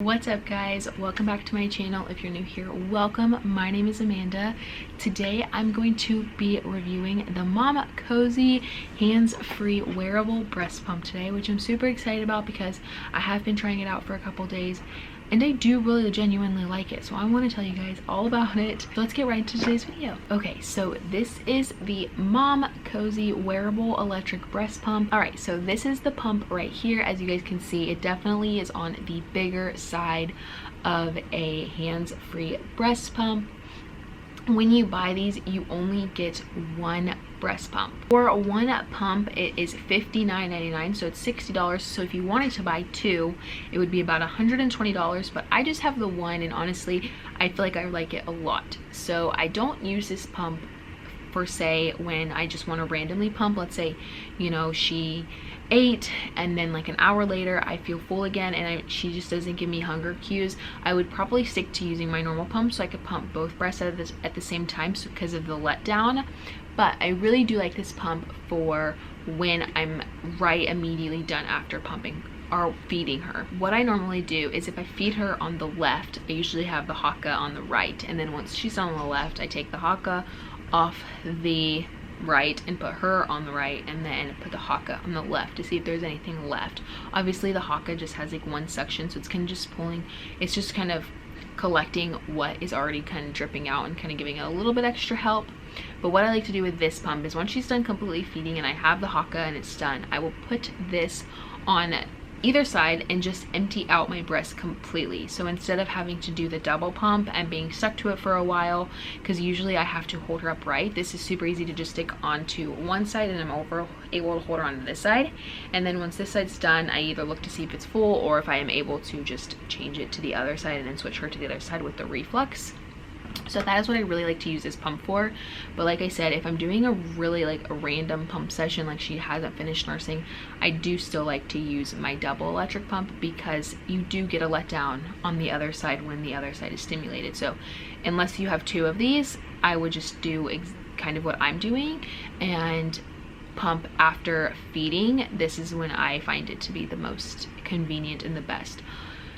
What's up guys, welcome back to my channel. If you're new here, welcome. My name is Amanda. Today I'm going to be reviewing the Momcozy hands-free wearable breast pump today, which I'm super excited about because I have been trying it out for a couple days and I do really genuinely like it, so I want to tell you guys all about it. So let's get right into today's video. Okay, so this is the Momcozy wearable electric breast pump. All right, so this is the pump right here. As you guys can see, it definitely is on the bigger side of a hands-free breast pump. When you buy these, you only get one breast pump. For one pump, it is $59.99, so it's $60. So if you wanted to buy two, it would be about $120, but I just have the one, and honestly, I feel like I like it a lot. So I don't use this pump for, say, when I just want to randomly pump. Let's say, you know, she ate and then like an hour later I feel full again and she just doesn't give me hunger cues. I would probably stick to using my normal pump so I could pump both breasts at the same time, so because of the letdown. But I really do like this pump for when I'm immediately done after pumping or feeding her. What I normally do is if I feed her on the left, I usually have the haka on the right, and then once she's on the left, I take the haka off the right and put her on the right, and then put the haka on the left to see if there's anything left. Obviously the haka just has like one suction, so it's kind of just pulling, it's just kind of collecting what is already kind of dripping out and kind of giving it a little bit extra help. But what I like to do with this pump is once she's done completely feeding and I have the haka and it's done, I will put this on either side and just empty out my breast completely. So instead of having to do the double pump and being stuck to it for a while, because usually I have to hold her upright, this is super easy to just stick onto one side and I'm able to hold her on this side. And then once this side's done, I either look to see if it's full or if I am able to just change it to the other side and then switch her to the other side with the reflux. So that is what I really like to use this pump for. But like I said, if I'm doing a really like a random pump session, like she hasn't finished nursing, I do still like to use my double electric pump because you do get a letdown on the other side when the other side is stimulated. So unless you have two of these, I would just do kind of what I'm doing and pump after feeding. This is when I find it to be the most convenient and the best.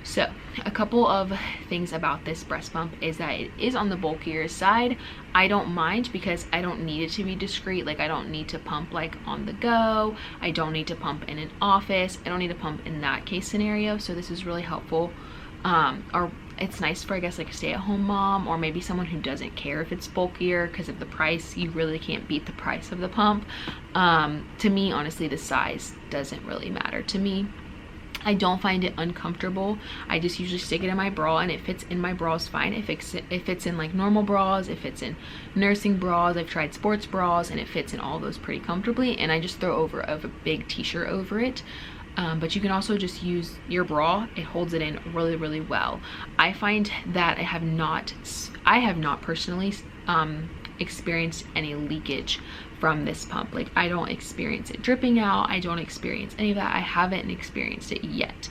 So a couple of things about this breast pump is that it is on the bulkier side. I don't mind because I don't need it to be discreet. Like I don't need to pump like on the go. I don't need to pump in an office. I don't need to pump in that case scenario. So this is really helpful. Or it's nice for, I guess, like a stay-at-home mom or maybe someone who doesn't care if it's bulkier because of the price. You really can't beat the price of the pump. To me, honestly, the size doesn't really matter to me. I don't find it uncomfortable. I just usually stick it in my bra and it fits in my bras fine. If it fits in like normal bras, if it's in nursing bras, I've tried sports bras and it fits in all those pretty comfortably, and I just throw over a big t-shirt over it. But you can also just use your bra. It holds it in really, really well. I find that I have not personally experienced any leakage from this pump. Like I don't experience it dripping out. I don't experience any of that. I haven't experienced it yet.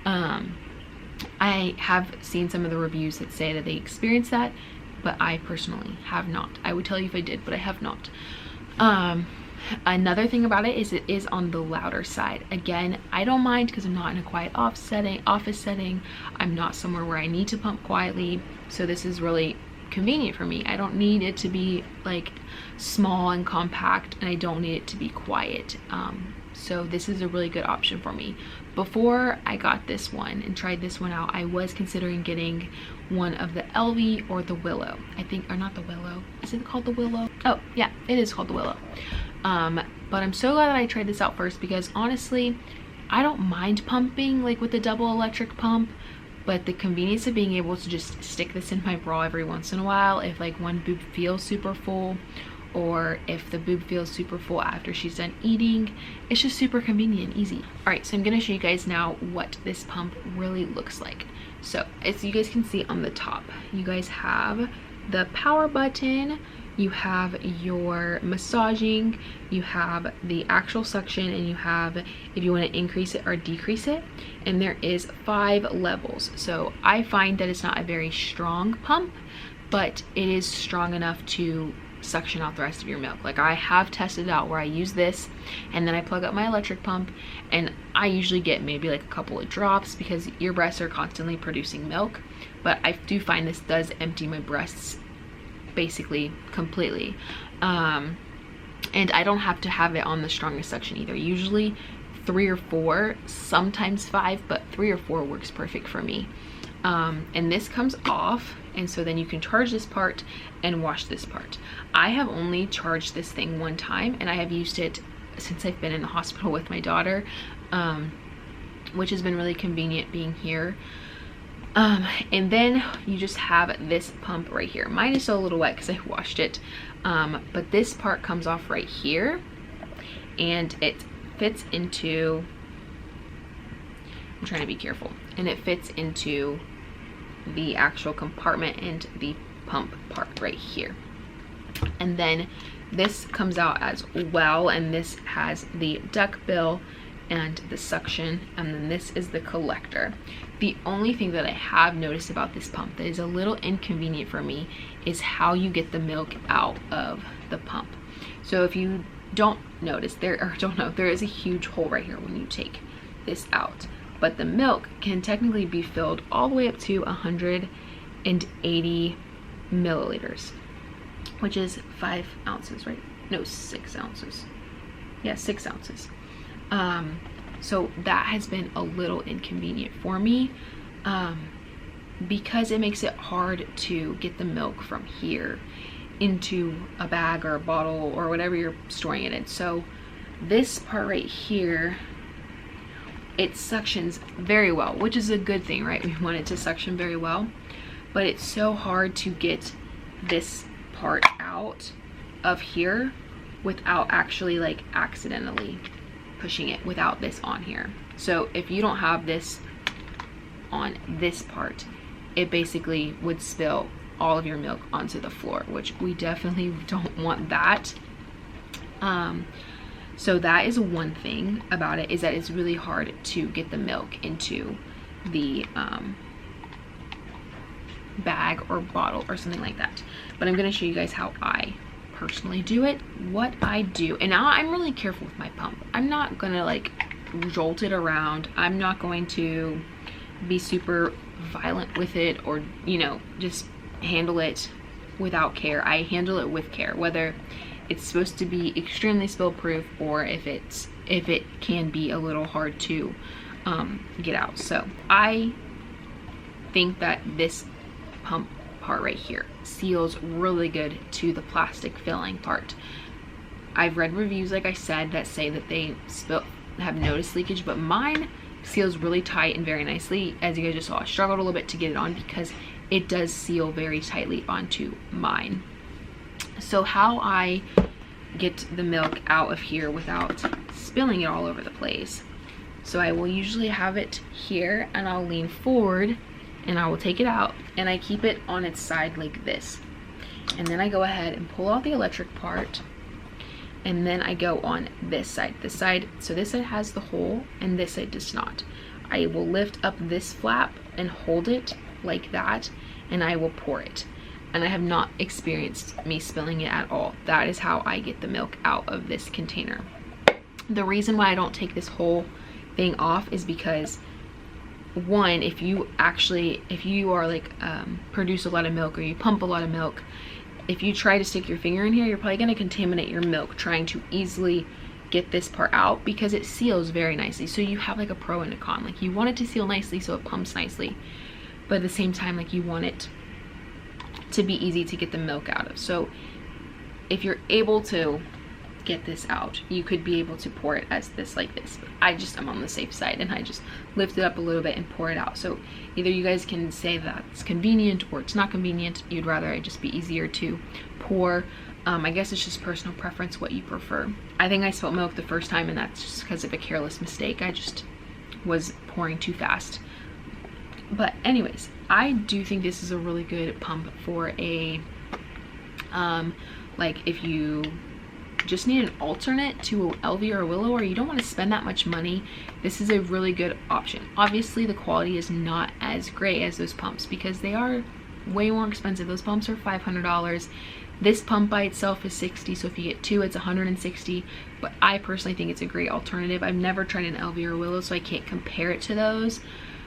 I have seen some of the reviews that say that they experience that, but I personally have not. I would tell you if I did, but I have not. Another thing about it is on the louder side. Again, I don't mind because I'm not in a quiet office setting. I'm not somewhere where I need to pump quietly. So this is really convenient for me. I don't need it to be like small and compact, and I don't need it to be quiet. So this is a really good option for me. Before I got this one and tried this one out, I was considering getting one of the LV or the Willow. I think, or not the Willow. Is it called the Willow? Oh yeah, it is called the Willow. But I'm so glad that I tried this out first because honestly, I don't mind pumping like with the double electric pump. But the convenience of being able to just stick this in my bra every once in a while, if like one boob feels super full, or if the boob feels super full after she's done eating, it's just super convenient and easy. All right, so I'm gonna show you guys now what this pump really looks like. So as you guys can see on the top, you guys have the power button, you have your massaging, you have the actual suction, and you have if you want to increase it or decrease it, and there is 5 levels. So I find that it's not a very strong pump, but it is strong enough to suction out the rest of your milk. Like, I have tested out where I use this and then I plug up my electric pump, and I usually get maybe like a couple of drops because your breasts are constantly producing milk, but I do find this does empty my breasts basically completely. And I don't have to have it on the strongest suction either. Usually 3 or 4, sometimes 5, but 3 or 4 works perfect for me. And this comes off, and so then you can charge this part and wash this part. I have only charged this thing one time, and I have used it since I've been in the hospital with my daughter, which has been really convenient being here. And then you just have this pump right here. Mine is still a little wet because I washed it, but this part comes off right here, and it fits into, I'm trying to be careful, and it fits into the actual compartment and the pump part right here. And then this comes out as well, and this has the duck bill and the suction, and then this is the collector. The only thing that I have noticed about this pump that is a little inconvenient for me is how you get the milk out of the pump. So if you don't notice, there is a huge hole right here when you take this out, but the milk can technically be filled all the way up to 180 milliliters, which is 5 ounces, right? No, 6 ounces. Yeah, 6 ounces. So that has been a little inconvenient for me, because it makes it hard to get the milk from here into a bag or a bottle or whatever you're storing it in. So this part right here, it suctions very well, which is a good thing, right? We want it to suction very well, but it's so hard to get this part out of here without actually like accidentally pushing it without this on here. So if you don't have this on this part, it basically would spill all of your milk onto the floor, which we definitely don't want that. So that is one thing about it, is that it's really hard to get the milk into the bag or bottle or something like that. But I'm going to show you guys how I personally do it, what I do. And now I'm really careful with my pump. I'm not going to like jolt it around. I'm not going to be super violent with it, or, you know, just handle it without care. I handle it with care, whether it's supposed to be extremely spill proof or if it can be a little hard to get out. So I think that this pump part right here seals really good to the plastic filling part. I've read reviews, like I said, that say that they have noticed leakage, but mine seals really tight and very nicely. As you guys just saw, I struggled a little bit to get it on because it does seal very tightly onto mine. So how I get the milk out of here without spilling it all over the place, so I will usually have it here and I'll lean forward and I will take it out and I keep it on its side like this, and then I go ahead and pull out the electric part, and then I go on this side, so this side has the hole and this side does not. I will lift up this flap and hold it like that, and I will pour it, and I have not experienced me spilling it at all. That is how I get the milk out of this container. The reason why I don't take this whole thing off is because, one, if you are like produce a lot of milk or you pump a lot of milk, if you try to stick your finger in here, you're probably going to contaminate your milk trying to easily get this part out, because it seals very nicely. So you have like a pro and a con. Like, you want it to seal nicely so it pumps nicely, but at the same time, like, you want it to be easy to get the milk out of. So if you're able to get this out, you could be able to pour it as this, like this. But I'm on the safe side and I just lift it up a little bit and pour it out. So either you guys can say that it's convenient or it's not convenient. You'd rather it just be easier to pour. I guess it's just personal preference what you prefer. I think I spilt milk the first time, and that's just because of a careless mistake. I just was pouring too fast. But anyways, I do think this is a really good pump for a like if you just need an alternate to LV or a Willow, or you don't want to spend that much money, this is a really good option. Obviously the quality is not as great as those pumps because they are way more expensive. Those pumps are $500. This pump by itself is $60, so if you get two, it's $160, but I personally think it's a great alternative. I've never tried an LV or Willow, so I can't compare it to those,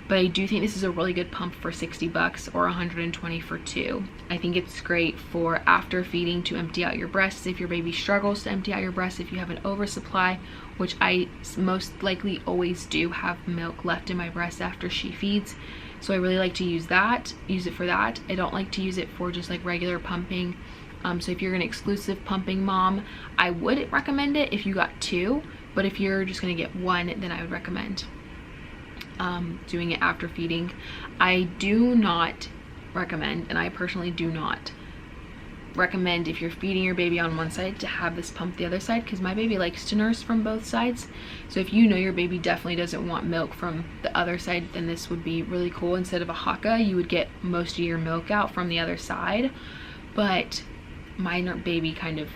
but I do think this is a really good pump for $60 or $120 for two. I think it's great for after feeding to empty out your breasts if your baby struggles to empty out your breasts, if you have an oversupply, which I most likely always do have milk left in my breast after she feeds. So I really like to use it for that. I don't like to use it for just like regular pumping. So if you're an exclusive pumping mom, I would recommend it if you got two, but if you're just gonna get one, then I would recommend doing it after feeding. I do not recommend, and I personally do not recommend, if you're feeding your baby on one side, to have this pump the other side, because my baby likes to nurse from both sides. So if you know your baby definitely doesn't want milk from the other side, then this would be really cool. Instead of a haka, you would get most of your milk out from the other side. But my baby it kind of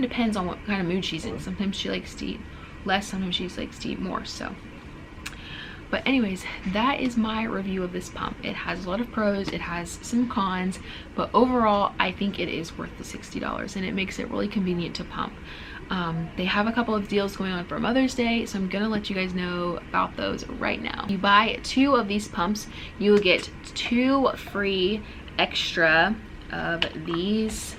depends on what kind of mood she's in. Sometimes she likes to eat less, sometimes she likes to eat more. So but anyways, that is my review of this pump. It has a lot of pros, it has some cons, but overall I think it is worth the $60, and it makes it really convenient to pump. They have a couple of deals going on for Mother's Day, so I'm gonna let you guys know about those right now. You buy two of these pumps, you will get 2 free extra of these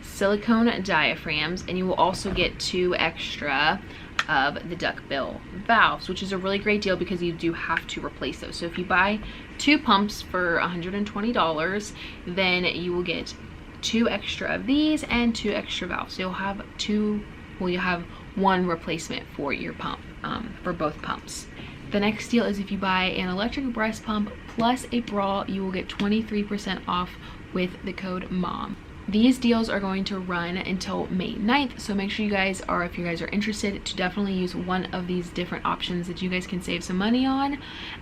silicone diaphragms, and you will also get 2 extra of the duckbill valves, which is a really great deal because you do have to replace those. So if you buy 2 pumps for $120, then you will get 2 extra of these and 2 extra valves. So you'll have you'll have 1 replacement for your pump, for both pumps. The next deal is if you buy an electric breast pump plus a bra, you will get 23% off with the code MOM. These deals are going to run until May 9th, so make sure you guys are, if you guys are interested, to definitely use one of these different options that you guys can save some money on.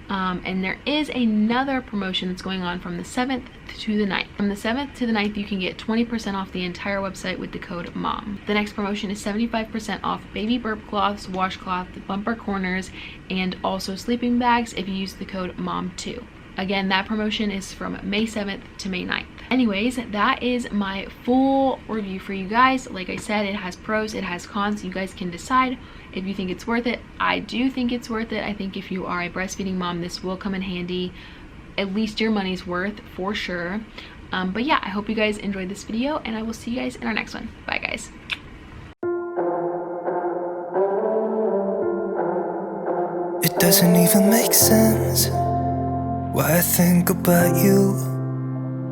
And there is another promotion that's going on from the 7th to the 9th. From the 7th to the 9th, you can get 20% off the entire website with the code MOM. The next promotion is 75% off baby burp cloths, washcloth, bumper corners, and also sleeping bags if you use the code MOM2. Again, that promotion is from May 7th to May 9th. Anyways, that is my full review for you guys. Like I said, it has pros, it has cons. You guys can decide if you think it's worth it. I do think it's worth it. I think if you are a breastfeeding mom, this will come in handy. At least your money's worth, for sure. But yeah, I hope you guys enjoyed this video, and I will see you guys in our next one. Bye, guys. It doesn't even make sense why I think about you.